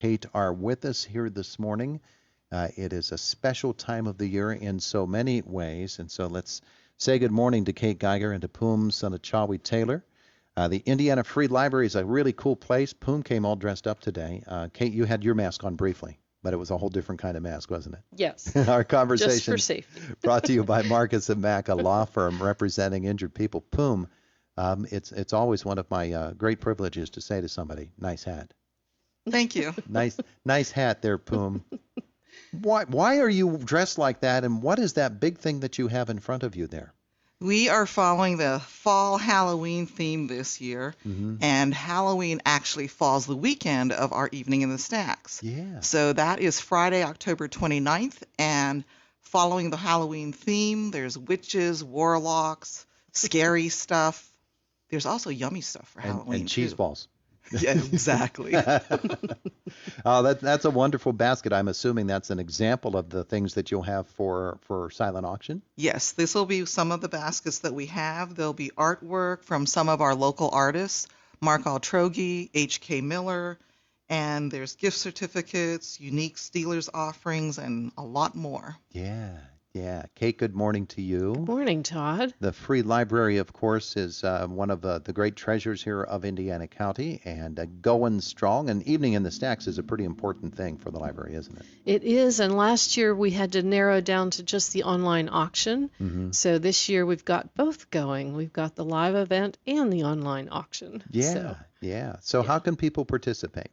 Kate are with us here this morning. It is a special time of the year in so many ways, and so let's say good morning to Kate Geiger and to Poom Sunhachawi-Taylor. The Indiana Free Library is a really cool place. Poom came all dressed up today. Kate, you had your mask on briefly, but it was a whole different kind of mask, wasn't it? Yes. Our conversation just for safety. brought to you by Marcus and Mack, a law firm representing injured people. Poom, it's always one of my great privileges to say to somebody, nice hat. Thank you. Nice hat there, Poom. Why are you dressed like that, and what is that big thing that you have in front of you there? We are following the fall Halloween theme this year, and Halloween actually falls the weekend of our Evening in the Stacks. Yeah. So that is Friday, October 29th, and following the Halloween theme, there's witches, warlocks, scary stuff. There's also yummy stuff for Halloween, and cheese too. balls. Yeah, exactly. Oh, that's a wonderful basket. I'm assuming that's an example of the things that you'll have for silent auction? Yes, this will be some of the baskets that we have. There'll be artwork from some of our local artists, Mark Altrogi, H.K. Miller, and there's gift certificates, unique Steelers offerings, and a lot more. Yeah. Kate, good morning to you. Good morning, Todd. The Free Library, of course, is one of the great treasures here of Indiana County, and going strong. And Evening in the Stacks is a pretty important thing for the library, isn't it? It is, and last year we had to narrow down to just the online auction. So this year we've got both going. We've got the live event and the online auction. So how can people participate?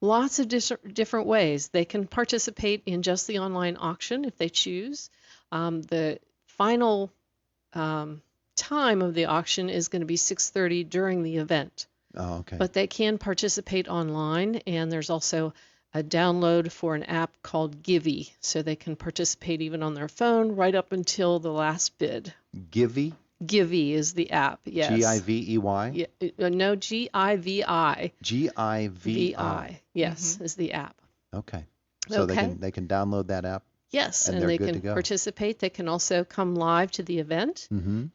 Lots of different ways. They can participate in just the online auction if they choose. The final time of the auction is going to be 6:30 during the event. Oh, okay. But they can participate online, and there's also a download for an app called Givey, so they can participate even on their phone right up until the last bid. Givey? Givey is the app, yes. Givey? Yeah, no, Givi. Givi. Yes, is the app. Okay. So Okay. they can download that app? Yes, and they're they good can to go. participate. They can also come live to the event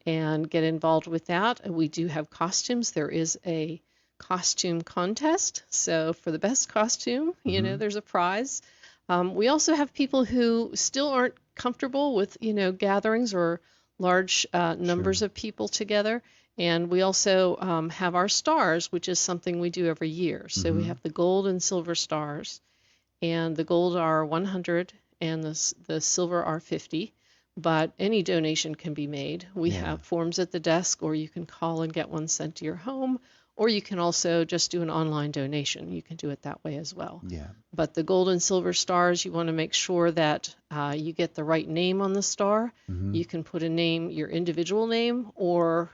and get involved with that. We do have costumes. There is a costume contest. So for the best costume, there's a prize. We also have people who still aren't comfortable with, gatherings or large numbers of people together. And we also have our stars, which is something we do every year. So we have the gold and silver stars. And the gold are 100 and the silver are 50. But any donation can be made. We have forms at the desk, or you can call and get one sent to your home. Or you can also just do an online donation. You can do it that way as well. Yeah. But the gold and silver stars, you want to make sure that you get the right name on the star. You can put a name, your individual name, or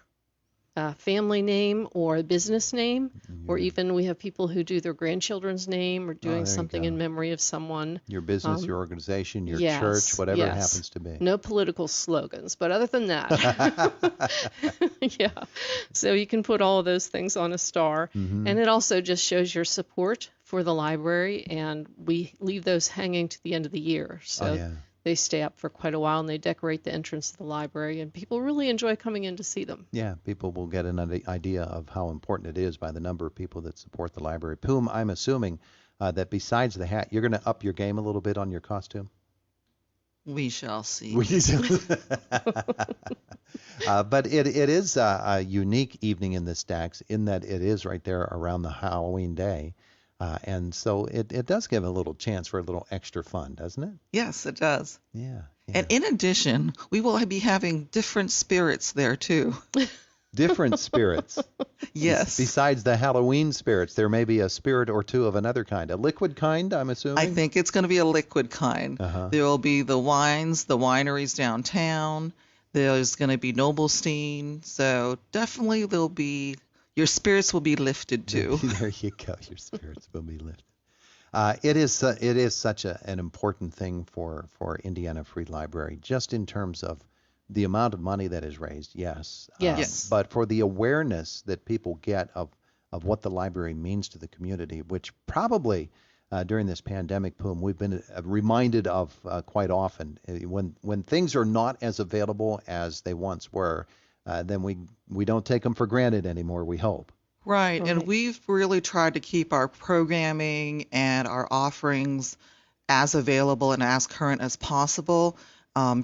a family name, or a business name, or even we have people who do their grandchildren's name or doing something in memory of someone. Your business, your organization, your church, whatever it happens to be. No political slogans, but other than that, So you can put all of those things on a star, and it also just shows your support for the library, and we leave those hanging to the end of the year. So they stay up for quite a while, and they decorate the entrance of the library, and people really enjoy coming in to see them. Yeah, people will get an idea of how important it is by the number of people that support the library. Poom, I'm assuming that besides the hat, you're going to up your game a little bit on your costume? We shall see. But it is a unique Evening in the Stacks in that it is right there around the Halloween day. And so it does give a little chance for a little extra fun, doesn't it? Yes, it does. Yeah. And in addition, we will be having different spirits there, too. Different spirits. Yes. Besides the Halloween spirits, there may be a spirit or two of another kind. A liquid kind, I'm assuming? I think it's going to be a liquid kind. There will be the wines, the wineries downtown. There's going to be Noblestein. So definitely your spirits will be lifted, too. There you go. Your spirits will be lifted. It is such an important thing for Indiana Free Library, just in terms of the amount of money that is raised, yes. Yes. But for the awareness that people get of what the library means to the community, which probably during this pandemic, Poom, we've been reminded of quite often. When things are not as available as they once were, then we don't take them for granted anymore, we hope. Right. Right. And we've really tried to keep our programming and our offerings as available and as current as possible.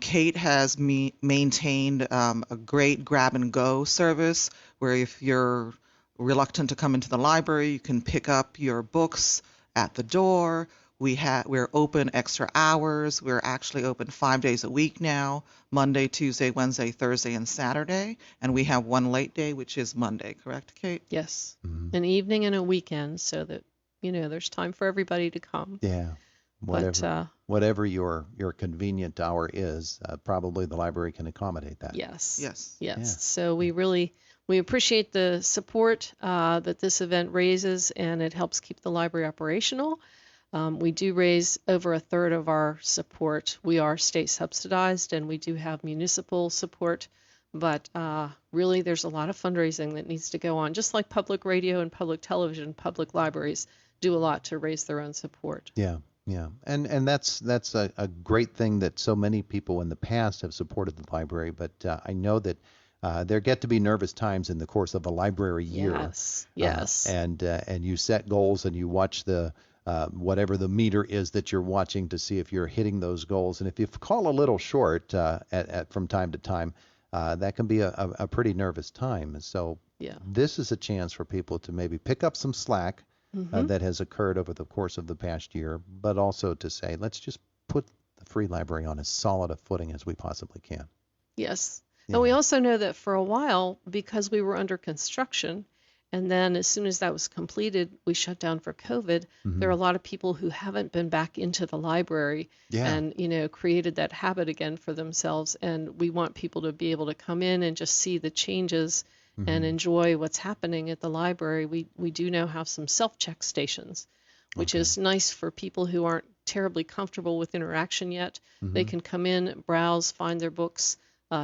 Kate has maintained a great grab and go service where if you're reluctant to come into the library, you can pick up your books at the door. We're open extra hours. We're actually open 5 days a week now, Monday, Tuesday, Wednesday, Thursday, and Saturday. And we have one late day, which is Monday, correct, Kate? Yes. An evening and a weekend so that, there's time for everybody to come. Yeah. Whatever your convenient hour is, probably the library can accommodate that. Yes. Yes. Yes. Yeah. So we appreciate the support that this event raises, and it helps keep the library operational. We do raise over a third of our support. We are state subsidized, and we do have municipal support. But really, there's a lot of fundraising that needs to go on. Just like public radio and public television, public libraries do a lot to raise their own support. Yeah. Yeah, and that's a great thing that so many people in the past have supported the library, but I know that there get to be nervous times in the course of a library year. Yes. And you set goals and you watch the whatever the meter is that you're watching to see if you're hitting those goals. And if you fall a little short from time to time, that can be a pretty nervous time. So this is a chance for people to maybe pick up some slack that has occurred over the course of the past year, but also to say, let's just put the free library on as solid a footing as we possibly can. Yes. Yeah. And we also know that for a while, because we were under construction, and then as soon as that was completed, we shut down for COVID, there are a lot of people who haven't been back into the library and, created that habit again for themselves. And we want people to be able to come in and just see the changes and enjoy what's happening at the library. We do now have some self-check stations, which is nice for people who aren't terribly comfortable with interaction yet. They can come in, browse, find their books,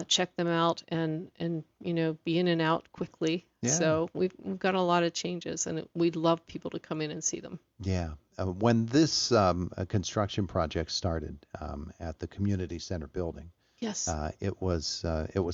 check them out, and be in and out quickly. Yeah. So we've got a lot of changes, and we'd love people to come in and see them. Yeah. When this construction project started at the community center building, Yes. it was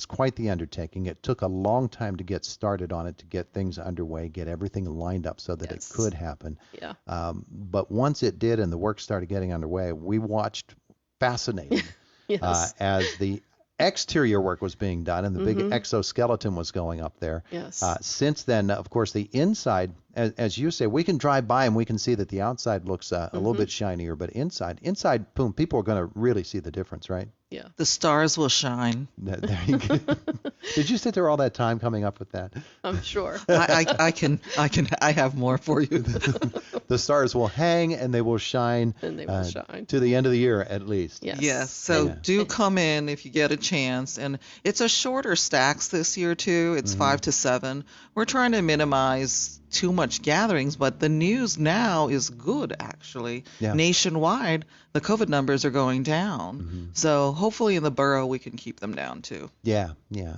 quite the undertaking. It took a long time to get started on it, to get things underway, get everything lined up so that it could happen. Yeah. But once it did and the work started getting underway, we watched fascinated Yes. as the exterior work was being done and the big exoskeleton was going up there. Yes. Since then, of course, the inside, as you say, we can drive by and we can see that the outside looks a little bit shinier, but inside, Poom, people are going to really see the difference, right? Yeah. The stars will shine. There you go. Did you sit there all that time coming up with that? I'm sure. I have more for you. The stars will hang and they will shine. And they will shine. To the end of the year, at least. Yes. Yes. So do come in if you get a chance. And it's a shorter stacks this year, too. It's 5 to 7. We're trying to minimize too much gatherings, but the news now is good, actually. Yeah. Nationwide, the COVID numbers are going down. So hopefully in the borough we can keep them down, too. Yeah.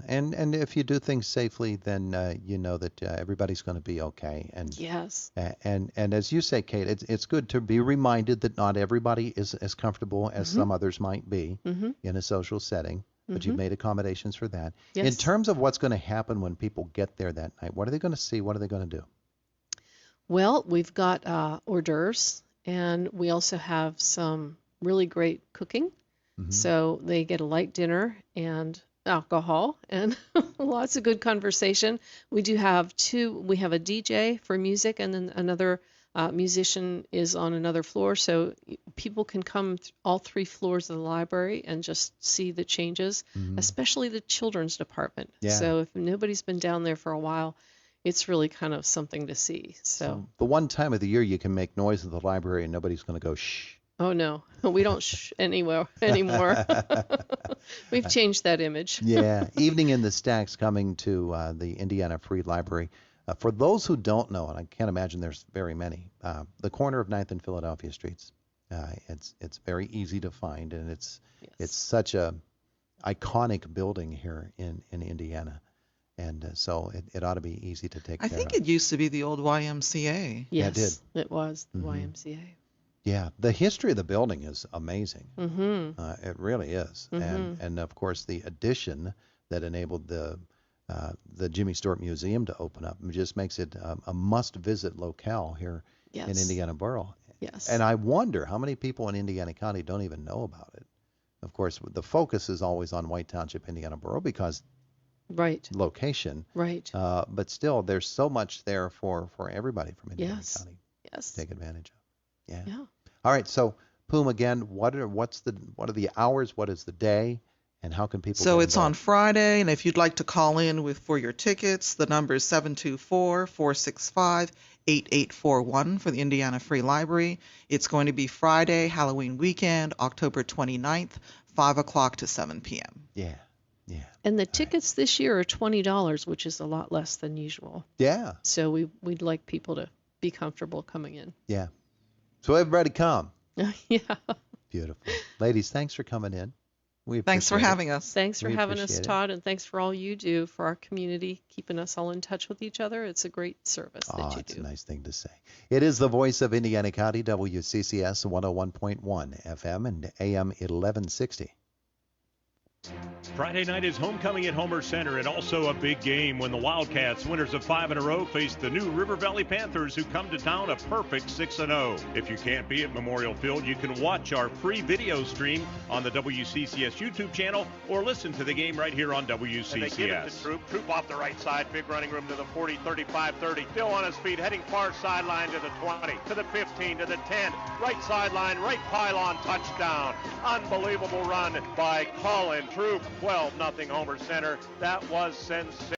And if you do things safely, then you know that everybody's going to be okay. And Yes. And as you say, Kate, it's good to be reminded that not everybody is as comfortable as some others might be in a social setting. But you've made accommodations for that. Yes. In terms of what's going to happen when people get there that night, what are they going to see? What are they going to do? Well, we've got hors d'oeuvres, and we also have some really great cooking. So they get a light dinner and alcohol and lots of good conversation. We do have we have a DJ for music, and then another musician is on another floor. So people can come all 3 floors of the library and just see the changes, especially the children's department. Yeah. So if nobody's been down there for a while, it's really kind of something to see. So the one time of the year you can make noise at the library and nobody's going to go shh. Oh no, we don't shh anymore. We've changed that image. Yeah, Evening in the Stacks coming to the Indiana Free Library. For those who don't know, and I can't imagine there's very many, the corner of 9th and Philadelphia Streets. It's very easy to find, and it's such a iconic building here in Indiana. And so it ought to be easy to take care of. I think it used to be the old YMCA. Yes, Yeah, it did. It was the YMCA. Yeah, the history of the building is amazing. It really is. And of course, the addition that enabled the the Jimmy Stewart Museum to open up. It just makes it a must-visit locale here in Indiana Borough. Yes. And I wonder how many people in Indiana County don't even know about it. Of course, the focus is always on White Township, Indiana Borough because location. Right. But still, there's so much there for everybody from Indiana County to take advantage of. Yeah. All right. So, Poom, again, what are the hours? What is the day? And how can people So get it's on involved? Friday, and if you'd like to call in for your tickets, the number is 724-465-8841 for the Indiana Free Library. It's going to be Friday, Halloween weekend, October 29th, 5 o'clock to 7 p.m. Yeah. And the tickets this year are $20, which is a lot less than usual. Yeah. So we'd like people to be comfortable coming in. Yeah. So everybody come. Yeah. Beautiful. Ladies, thanks for coming in. Thanks for having us. Thanks for having us, appreciate it. Todd, and thanks for all you do for our community, keeping us all in touch with each other. It's a great service that you It's do. a nice thing to say. It is the voice of Indiana County, WCCS 101.1 FM and AM 1160. Friday night is homecoming at Homer Center, and also a big game when the Wildcats, winners of 5 in a row, face the new River Valley Panthers, who come to town a perfect 6-0. If you can't be at Memorial Field, you can watch our free video stream on the WCCS YouTube channel or listen to the game right here on WCCS. And they give it to Troop off the right side, big running room to the 40, 35, 30, still on his feet, heading far sideline to the 20, to the 15, to the 10, right sideline, right pylon, touchdown. Unbelievable run by Colin Troop. 12-0 Homer Center. That was sensational.